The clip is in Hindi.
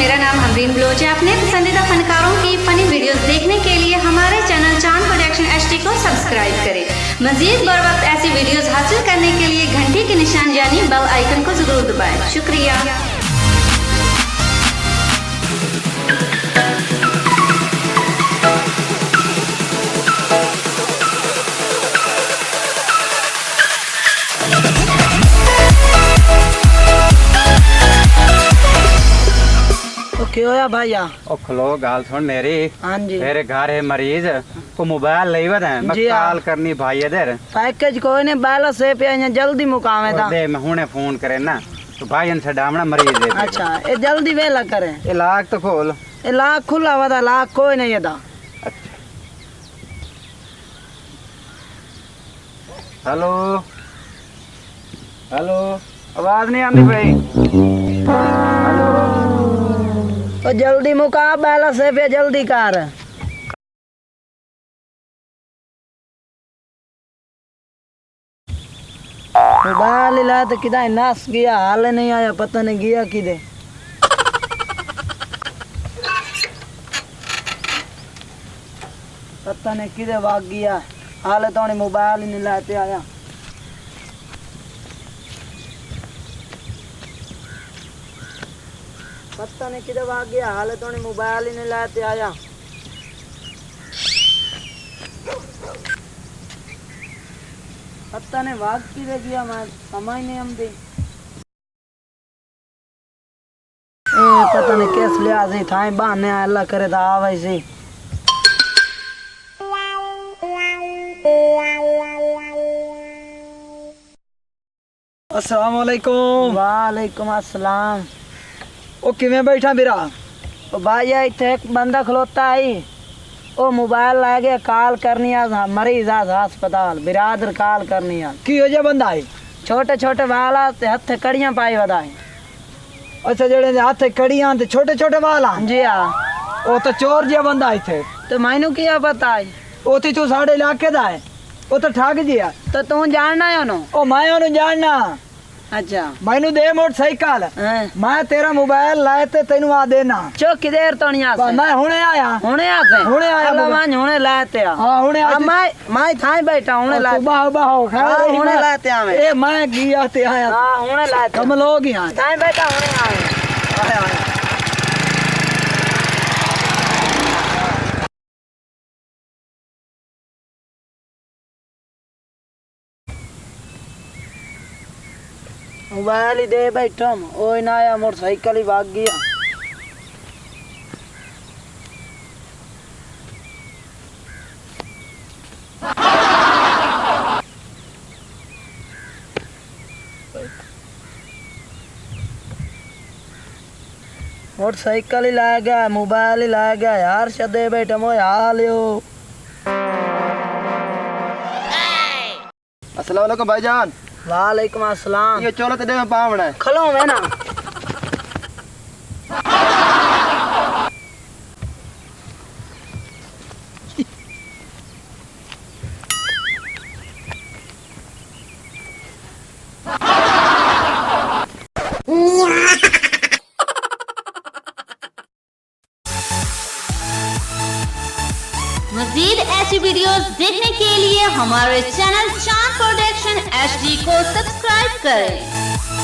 मेरा नाम अमरीन बलोच है। अपने पसंदीदा फनकारों की फनी वीडियोस देखने के लिए हमारे चैनल चांद प्रोडक्शन HD को सब्सक्राइब करें। मजीद बर वक्त ऐसी वीडियोस हासिल करने के लिए घंटी के निशान यानी बेल आइकन को जरूर दबाएं। शुक्रिया। क्यों होया भैया? ओ खलो गाल सुन मेरी। हाँ जी। मेरे घर है मरीज को मोबाइल ले बता मैं जी कॉल करनी भाई इधर पैकेज कोई ने बैला से पे यहाँ जल्दी मुकामे था। दे मैं हुने फोन करे ना तो भाई इनसे डामना मरीज दे। अच्छा ये जल्दी वेला करे। ये लाख तो खोल। ये लाख खुला हुआ था, लाख कोई नहीं था। हेलो हेलो आवाज नहीं आती भाई। हेलो तो जल्दी मुका बैला से पे जल्दी कर। मोबाइल ला तो किधर नास गया, हाल नहीं आया, पता नहीं गया किधे। पता नहीं किधे भाग गया, हाल तो मोबाइल ही नहीं लाते आया। पता नहीं किधर भाग गया, हाल तो मोबाइल ही नहीं लाते आया। पता नहीं भाग किधर गया, मैं समझ नहीं आती। पता नहीं कैसे लिया से था बहाने अल्लाह करे तो आ वैसे। अस्सलाम वालेकुम। वालेकुम अस्सलाम। ओ किवें बैठा मेरा? ओ भाई इतने एक बंदा खलोता है, ओ मोबाइल ला गया, कॉल करनी है मरीज आज अस्पताल, बिरादर कॉल करनी है। की हो जा बंदा है? छोटे छोटे वाला ते हथ कड़ियां पाई वदाए। अच्छा जेड़े हाथ कड़ियां ते छोटे छोटे वाला जी हाँ। ओ तो चोर जिहा बंदा है थे। तो मैनू क्या पता है? ओ ते तू साडे इलाके दा है, ओ तो ठग जिया। तो तू जानना है उन्हों? ओ मैं ओनु जानना। अच्छा मैनू दे मोटरसाइकिल, हैं? मैं तेरा मोबाइल लाए ते तेनू आ देना। चो किधर तो नहीं आसे? मैं हुणे आया। हुणे आसे? हुणे आया अल्लाह बाबा। मान हुणे लाते आ। हां हुणे आ। मैं थाई बैठा हुणे लाते। बाह बाह खैर हाँ, हुणे लाते आ मैं। ए मैं गया ते आया। हां हुणे लाते। हम लोग यहां थाई बैठा हुणे आए। आया। मोबाइल ही दे बैठा हम, ओ ना आया, मोटरसाइकिल ही भाग गया। मोटरसाइकिल ही ला गया, मोबाइल ही ला गया यार, दे बैठा मोए हाल यो। अस्सलाम वालेकुम भाईजान। वालेकुम अस्सलाम। ये चलो तेरे में पावना है। खलो मैं ना। मजीद ऐसी वीडियोस देखने के लिए हमारे चैनल चांद प्रोडक्शन HD को सब्सक्राइब करें।